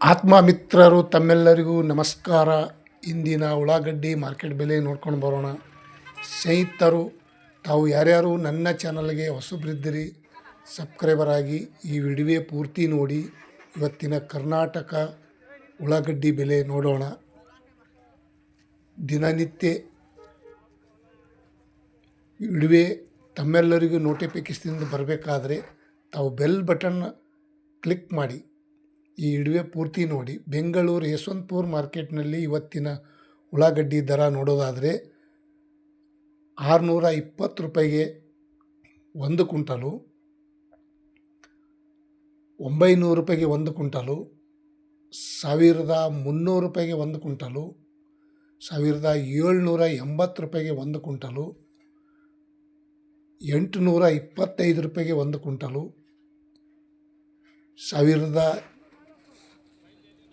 ಆತ್ಮ ಮಿತ್ರರು ತಮ್ಮೆಲ್ಲರಿಗೂ ನಮಸ್ಕಾರ. ಇಂದಿನ ಉಳ್ಳಾಗಡ್ಡಿ ಮಾರ್ಕೆಟ್ ಬೆಲೆ ನೋಡ್ಕೊಂಡು ಬರೋಣ. ಸ್ನೇಹಿತರು, ತಾವು ಯಾರ್ಯಾರು ನನ್ನ ಚಾನಲ್ಗೆ ಹೊಸಬ್ರಿದ್ದೀರಿ ಸಬ್ಸ್ಕ್ರೈಬರ್ ಆಗಿ ಈ ವಿಡಿಯೋ ಪೂರ್ತಿ ನೋಡಿ. ಇವತ್ತಿನ ಕರ್ನಾಟಕ ಉಳ್ಳಾಗಡ್ಡಿ ಬೆಲೆ ನೋಡೋಣ. ದಿನನಿತ್ಯ ವಿಡಿಯೋ ತಮ್ಮೆಲ್ಲರಿಗೂ ನೋಟಿಫಿಕೇಶನ್ ಬರಬೇಕಾದ್ರೆ ತಾವು ಬೆಲ್ ಬಟನ್ ಕ್ಲಿಕ್ ಮಾಡಿ ಈ ವಿಡಿಯೋ ಪೂರ್ತಿ ನೋಡಿ. ಬೆಂಗಳೂರು ಯಶವಂತಪುರ ಮಾರ್ಕೆಟ್ನಲ್ಲಿ ಇವತ್ತಿನ ಉಳ್ಳಾಗಡ್ಡಿ ದರ ನೋಡೋದಾದರೆ 620 ರೂಪಾಯಿಗೆ ಒಂದು ಕ್ವಿಂಟಲು, 900 ರೂಪಾಯಿಗೆ ಒಂದು ಕ್ವಿಂಟಲು, 1300 ರೂಪಾಯಿಗೆ ಒಂದು ಕ್ವಿಂಟಲು, 1780 ರೂಪಾಯಿಗೆ ಒಂದು ಕ್ವಿಂಟಲು, 825 ರೂಪಾಯಿಗೆ ಒಂದು ಕ್ವಿಂಟಲು,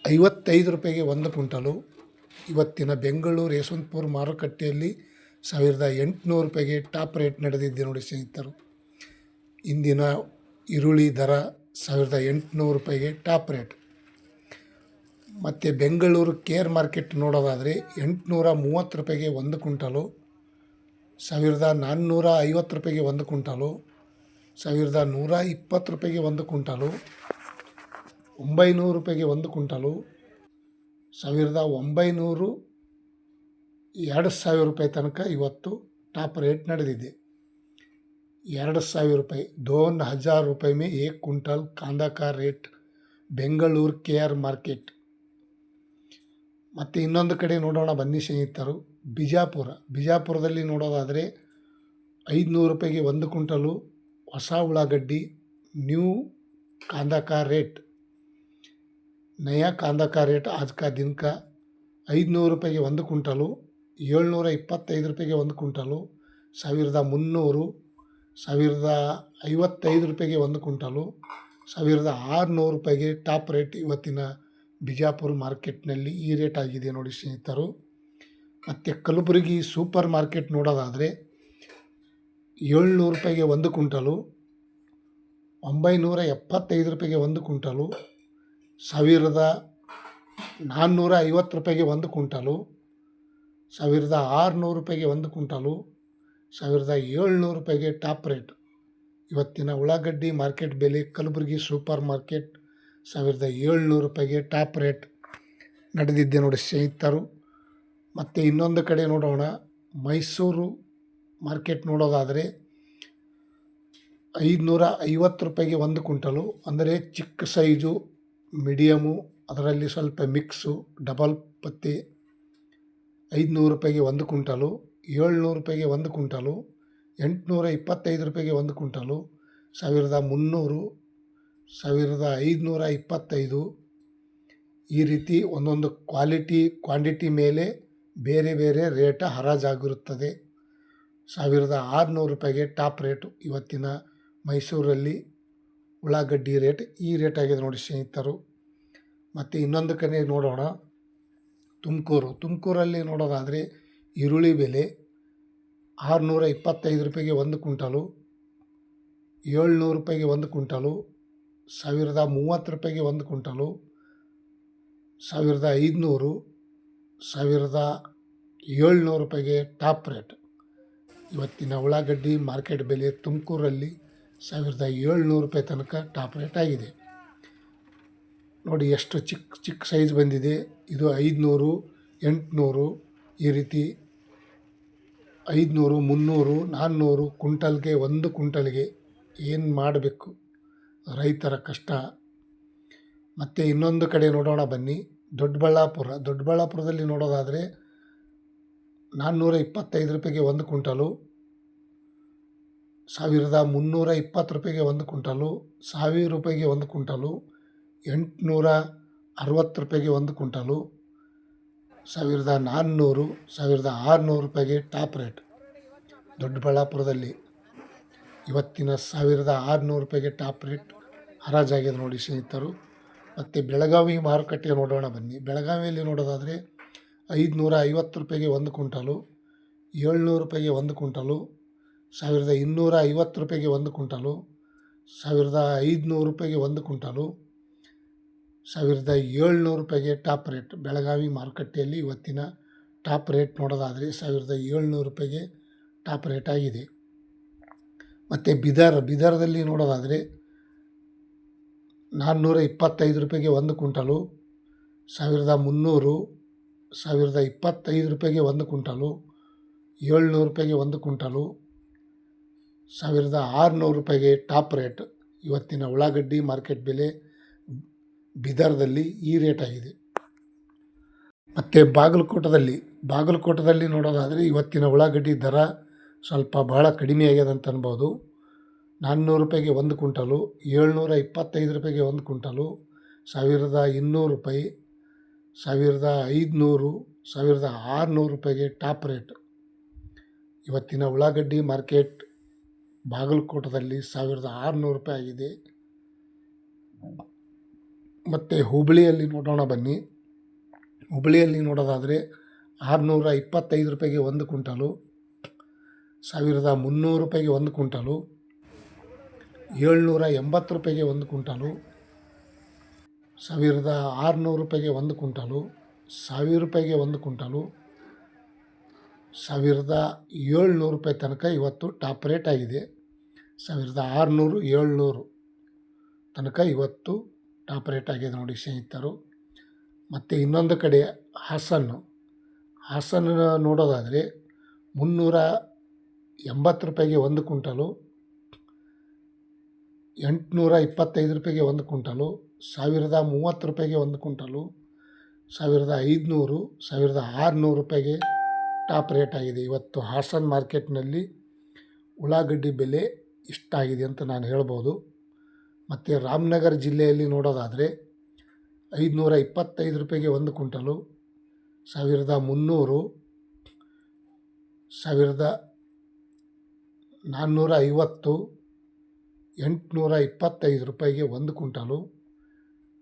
1055 ರೂಪಾಯಿಗೆ ಒಂದು ಕ್ವಿಂಟಲು. ಇವತ್ತಿನ ಬೆಂಗಳೂರು ಯಶವಂತಪುರ ಮಾರುಕಟ್ಟೆಯಲ್ಲಿ 1800 ರೂಪಾಯಿಗೆ ಟಾಪ್ ರೇಟ್ ನಡೆದಿದೆ ನೋಡಿ ಸ್ನೇಹಿತರು. ಇಂದಿನ ಈರುಳ್ಳಿ ದರ 1800 ರೂಪಾಯಿಗೆ ಟಾಪ್ ರೇಟ್. ಮತ್ತು ಬೆಂಗಳೂರು ಕೇರ್ ಮಾರ್ಕೆಟ್ ನೋಡೋದಾದರೆ 830 ರೂಪಾಯಿಗೆ ಒಂದು ಕ್ವಿಂಟಲು, 1450 ರೂಪಾಯಿಗೆ ಒಂದು ಕ್ವಿಂಟಲು, 1120 ರೂಪಾಯಿಗೆ ಒಂದು ಕ್ವಿಂಟಲು, 900 ರೂಪಾಯಿಗೆ ಒಂದು ಕ್ವಿಂಟಲು, 1900 2000 ರೂಪಾಯಿ ತನಕ ಇವತ್ತು ಟಾಪ್ ರೇಟ್ ನಡೆದಿದೆ. 2000 ರೂಪಾಯಿ 2000 ರೂಪಾಯಿ में 1 क्विंटल कांदा का ರೇಟ್ ಬೆಂಗಳೂರು KR ಮಾರ್ಕೆಟ್. ಮತ್ತು ಇನ್ನೊಂದು ಕಡೆ ನೋಡೋಣ ಬನ್ನಿ ಸ್ನೇಹಿತರು. ಬಿಜಾಪುರದಲ್ಲಿ ನೋಡೋದಾದರೆ 500 ರೂಪಾಯಿಗೆ ಒಂದು ಕ್ವಿಂಟಲು ಹೊಸ ಉಳ್ಳಾಗಡ್ಡಿ ನ್ಯೂ कांदा का रेट, नया कांदा का रेट आज का दिन का 500 ರೂಪಾಯಿಗೆ ಒಂದು ಕ್ವಿಂಟಲು, 725 ರೂಪಾಯಿಗೆ ಒಂದು ಕ್ವಿಂಟಲು, 1300, 1055 ರೂಪಾಯಿಗೆ ಒಂದು ಕ್ವಿಂಟಲು, 1600 ರೂಪಾಯಿಗೆ ಟಾಪ್ ರೇಟ್ ಇವತ್ತಿನ ಬಿಜಾಪುರ ಮಾರ್ಕೆಟ್ನಲ್ಲಿ ಈ ರೇಟ್ ಆಗಿದೆ ನೋಡಿ ಸ್ನೇಹಿತರು. ಮತ್ತು ಕಲಬುರಗಿ ಸೂಪರ್ ಮಾರ್ಕೆಟ್ ನೋಡೋದಾದರೆ 700 ರೂಪಾಯಿಗೆ ಒಂದು ಕ್ವಿಂಟಲು, 975 ರೂಪಾಯಿಗೆ ಒಂದು ಕ್ವಿಂಟಲು, 1450 ರೂಪಾಯಿಗೆ ಒಂದು ಕ್ವಿಂಟಲು, 1600 ರೂಪಾಯಿಗೆ ಒಂದು ಕ್ವಿಂಟಲು, 1700 ರೂಪಾಯಿಗೆ ಟಾಪ್ ರೇಟ್. ಇವತ್ತಿನ ಉಳ್ಳಾಗಡ್ಡಿ ಮಾರ್ಕೆಟ್ ಬೆಲೆ ಕಲಬುರಗಿ ಸೂಪರ್ ಮಾರ್ಕೆಟ್ 1700 ರೂಪಾಯಿಗೆ ಟಾಪ್ ರೇಟ್ ನಡೆದಿದ್ದೆ ನೋಡಿ ಸ್ನೇಹಿತರು. ಮತ್ತು ಇನ್ನೊಂದು ಕಡೆ ನೋಡೋಣ, ಮೈಸೂರು ಮಾರ್ಕೆಟ್ ನೋಡೋದಾದರೆ 550 ರೂಪಾಯಿಗೆ ಒಂದು ಕ್ವಿಂಟಲು, ಅಂದರೆ ಚಿಕ್ಕ ಸೈಜು, ಮೀಡಿಯಮು, ಅದರಲ್ಲಿ ಸ್ವಲ್ಪ ಮಿಕ್ಸು, ಡಬಲ್ ಪತ್ತಿ 500 ರೂಪಾಯಿಗೆ ಒಂದು ಕ್ವಿಂಟಲು, 700 ರೂಪಾಯಿಗೆ ಒಂದು ಕ್ವಿಂಟಲು, 825 ರೂಪಾಯಿಗೆ ಒಂದು ಕ್ವಿಂಟಲು, 1300, 1525, ಈ ರೀತಿ ಒಂದೊಂದು ಕ್ವಾಂಟಿಟಿ ಮೇಲೆ ಬೇರೆ ಬೇರೆ ರೇಟ ಹರಾಜಾಗಿರುತ್ತದೆ. 1600 ರೂಪಾಯಿಗೆ ಟಾಪ್ ರೇಟು ಇವತ್ತಿನ ಮೈಸೂರಲ್ಲಿ ಉಳ್ಳಾಗಡ್ಡಿ ರೇಟ್ ಈ ರೇಟ್ ಆಗಿದೆ ನೋಡಿ ಸ್ನೇಹಿತರು. ಮತ್ತು ಇನ್ನೊಂದು ಕಡೆ ನೋಡೋಣ, ತುಮಕೂರಲ್ಲಿ ನೋಡೋದಾದರೆ ಈರುಳ್ಳಿ ಬೆಲೆ 625 ರೂಪಾಯಿಗೆ ಒಂದು ಕ್ವಿಂಟಲು, 700 ರೂಪಾಯಿಗೆ ಒಂದು ಕ್ವಿಂಟಲು, 1030 ರೂಪಾಯಿಗೆ ಒಂದು ಕ್ವಿಂಟಲು, 1500, 1700 ರೂಪಾಯಿಗೆ ಟಾಪ್ ರೇಟ್. ಇವತ್ತಿನ ಉಳ್ಳಾಗಡ್ಡಿ ಮಾರ್ಕೆಟ್ ಬೆಲೆ ತುಮಕೂರಲ್ಲಿ 1700 ರೂಪಾಯಿ ತನಕ ಟಾಪ್ ರೇಟ್ ಆಗಿದೆ ನೋಡಿ. ಎಷ್ಟು ಚಿಕ್ಕ ಸೈಜ್ ಬಂದಿದೆ. ಇದು 500, 800, ಈ ರೀತಿ 500, 300, 400 ಕ್ವಿಂಟಲ್ಗೆ, ಒಂದು ಕ್ವಿಂಟಲ್ಗೆ ಏನು ಮಾಡಬೇಕು ರೈತರ ಕಷ್ಟ. ಮತ್ತು ಇನ್ನೊಂದು ಕಡೆ ನೋಡೋಣ ಬನ್ನಿ, ದೊಡ್ಡಬಳ್ಳಾಪುರದಲ್ಲಿ ನೋಡೋದಾದರೆ 425 ರೂಪಾಯಿಗೆ ಒಂದು ಕ್ವಿಂಟಲು, 1320 ರೂಪಾಯಿಗೆ ಒಂದು ಕ್ವಿಂಟಲು, 1000 ರೂಪಾಯಿಗೆ ಒಂದು ಕ್ವಿಂಟಲು, 860 ರೂಪಾಯಿಗೆ ಒಂದು ಕ್ವಿಂಟಲು, 1400, 1600 ರೂಪಾಯಿಗೆ ಟಾಪ್ ರೇಟ್ ದೊಡ್ಡಬಳ್ಳಾಪುರದಲ್ಲಿ. ಇವತ್ತಿನ 1600 ರೂಪಾಯಿಗೆ ಟಾಪ್ ರೇಟ್ ಹರಾಜಾಗಿದೆ ನೋಡಿ ಸ್ನೇಹಿತರು. ಮತ್ತು ಬೆಳಗಾವಿ ಮಾರುಕಟ್ಟೆ ನೋಡೋಣ ಬನ್ನಿ. ಬೆಳಗಾವಿಯಲ್ಲಿ ನೋಡೋದಾದರೆ 550 ರೂಪಾಯಿಗೆ ಒಂದು ಕ್ವಿಂಟಲು, 700 ರೂಪಾಯಿಗೆ ಒಂದು ಕ್ವಿಂಟಲು, 1250 ರೂಪಾಯಿಗೆ ಒಂದು ಕ್ವಿಂಟಲು, 1500 ರೂಪಾಯಿಗೆ ಒಂದು ಕ್ವಿಂಟಲು, 1700 ರೂಪಾಯಿಗೆ ಟಾಪ್ ರೇಟ್. ಬೆಳಗಾವಿ ಮಾರುಕಟ್ಟೆಯಲ್ಲಿ ಇವತ್ತಿನ ಟಾಪ್ ರೇಟ್ ನೋಡೋದಾದರೆ 1700 ರೂಪಾಯಿಗೆ ಟಾಪ್ ರೇಟ್ ಆಗಿದೆ. ಮತ್ತು ಬಿದರ್ದಲ್ಲಿ ನೋಡೋದಾದರೆ 425 ರೂಪಾಯಿಗೆ ಒಂದು ಕ್ವಿಂಟಲು, 1300, 1025 ರೂಪಾಯಿಗೆ ಒಂದು ಕ್ವಿಂಟಲು, 700 ರೂಪಾಯಿಗೆ ಒಂದು ಕ್ವಿಂಟಲು, 1600 ರೂಪಾಯಿಗೆ ಟಾಪ್ ರೇಟ್. ಇವತ್ತಿನ ಉಳ್ಳಾಗಡ್ಡಿ ಮಾರ್ಕೆಟ್ ಬೆಲೆ ಬಿದರ್ದಲ್ಲಿ ಈ ರೇಟ್ ಆಗಿದೆ. ಮತ್ತು ಬಾಗಲಕೋಟದಲ್ಲಿ ನೋಡೋದಾದರೆ ಇವತ್ತಿನ ಉಳ್ಳಾಗಡ್ಡಿ ದರ ಸ್ವಲ್ಪ ಭಾಳ ಕಡಿಮೆ ಆಗ್ಯದ ಅಂತ ಅನ್ಬೋದು. 400 ರೂಪಾಯಿಗೆ ಒಂದು ಕ್ವಿಂಟಲು, 725 ರೂಪಾಯಿಗೆ ಒಂದು ಕ್ವಿಂಟಲು, 1200 ರೂಪಾಯಿ, 1500, 1600 ರೂಪಾಯಿಗೆ ಟಾಪ್ ರೇಟ್. ಇವತ್ತಿನ ಉಳ್ಳಾಗಡ್ಡಿ ಮಾರ್ಕೆಟ್ ಬಾಗಲಕೋಟದಲ್ಲಿ 1600 ರೂಪಾಯಿ ಆಗಿದೆ. ಮತ್ತು ಹುಬ್ಬಳ್ಳಿಯಲ್ಲಿ ನೋಡೋಣ ಬನ್ನಿ. ಹುಬ್ಬಳ್ಳಿಯಲ್ಲಿ ನೋಡೋದಾದರೆ 625 ರೂಪಾಯಿಗೆ ಒಂದು ಕ್ವಿಂಟಲು, 1300 ರೂಪಾಯಿಗೆ ಒಂದು ಕ್ವಿಂಟಲು, 780 ರೂಪಾಯಿಗೆ ಒಂದು ಕ್ವಿಂಟಲು, 1600 ರೂಪಾಯಿಗೆ ಒಂದು ಕ್ವಿಂಟಲು, 1000 ರೂಪಾಯಿಗೆ ಒಂದು ಕ್ವಿಂಟಲು, 1700 ರೂಪಾಯಿ ತನಕ ಇವತ್ತು ಟಾಪ್ ರೇಟ್ ಆಗಿದೆ. 1600, 700 ತನಕ ಇವತ್ತು ಟಾಪ್ ರೇಟ್ ಆಗಿದೆ ನೋಡಿ ಸ್ನೇಹಿತರು. ಮತ್ತು ಇನ್ನೊಂದು ಕಡೆ ಹಾಸನ ನೋಡೋದಾದರೆ 380 ರೂಪಾಯಿಗೆ ಒಂದು ಕ್ವಿಂಟಲು, 825 ರೂಪಾಯಿಗೆ ಒಂದು ಕ್ವಿಂಟಲು, 1030 ರೂಪಾಯಿಗೆ ಒಂದು ಕ್ವಿಂಟಲು, 1500, 1600 ರೂಪಾಯಿಗೆ ಟಾಪ್ ರೇಟ್ ಆಗಿದೆ. ಇವತ್ತು ಹಾಸನ ಮಾರ್ಕೆಟ್ನಲ್ಲಿ ಉಳ್ಳಾಗಡ್ಡಿ ಬೆಲೆ ಇಷ್ಟಾಗಿದೆ ಅಂತ ನಾನು ಹೇಳ್ಬೋದು. ಮತ್ತು ರಾಮನಗರ ಜಿಲ್ಲೆಯಲ್ಲಿ ನೋಡೋದಾದರೆ 525 ರೂಪಾಯಿಗೆ ಒಂದು ಕ್ವಿಂಟಲು, 1300, 1450, 825 ರೂಪಾಯಿಗೆ ಒಂದು ಕ್ವಿಂಟಲು,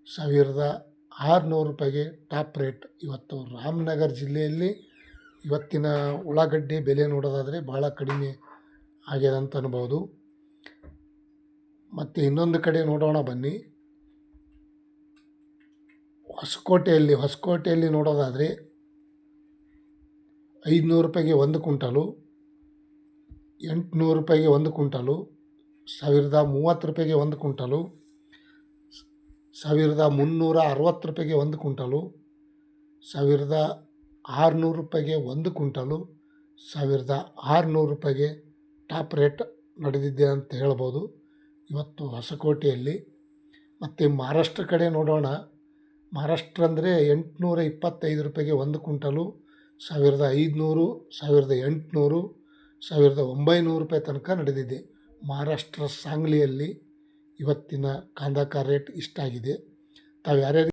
1600 ರೂಪಾಯಿಗೆ ಟಾಪ್ ರೇಟ್. ಇವತ್ತು ರಾಮನಗರ ಜಿಲ್ಲೆಯಲ್ಲಿ ಇವತ್ತಿನ ಉಳ್ಳಾಗಡ್ಡಿ ಬೆಲೆ ನೋಡೋದಾದರೆ ಭಾಳ ಕಡಿಮೆ ಆಗ್ಯದ ಅಂತ ಅನ್ಬೋದು. ಮತ್ತು ಇನ್ನೊಂದು ಕಡೆ ನೋಡೋಣ ಬನ್ನಿ. ಹೊಸಕೋಟೆಯಲ್ಲಿ ನೋಡೋದಾದರೆ 500 ರೂಪಾಯಿಗೆ ಒಂದು ಕ್ವಿಂಟಲು, 800 ರೂಪಾಯಿಗೆ ಒಂದು ಕ್ವಿಂಟಲು, 1030 ರೂಪಾಯಿಗೆ ಒಂದು ಕ್ವಿಂಟಲು, 1360 ರೂಪಾಯಿಗೆ ಒಂದು ಕ್ವಿಂಟಲು, 1600 ರೂಪಾಯಿಗೆ ಒಂದು ಕ್ವಿಂಟಲು, 1600 ರೂಪಾಯಿಗೆ ಟಾಪ್ ರೇಟ್ ನಡೆದಿದೆ ಅಂತ ಹೇಳ್ಬೋದು ಇವತ್ತು ಹೊಸಕೋಟೆಯಲ್ಲಿ. ಮತ್ತು ಮಹಾರಾಷ್ಟ್ರ ಕಡೆ ನೋಡೋಣ. ಮಹಾರಾಷ್ಟ್ರ ಅಂದರೆ 825 ರೂಪಾಯಿಗೆ ಒಂದು ಕ್ವಿಂಟಲು, 1500, 1800, 1900 ರೂಪಾಯಿ ತನಕ ನಡೆದಿದೆ. ಮಹಾರಾಷ್ಟ್ರ ಸಾಂಗ್ಲಿಯಲ್ಲಿ ಇವತ್ತಿನ ಕಾಂದಕ ರೇಟ್ ಇಷ್ಟಾಗಿದೆ. ತಾವು ಯಾರ್ಯಾರು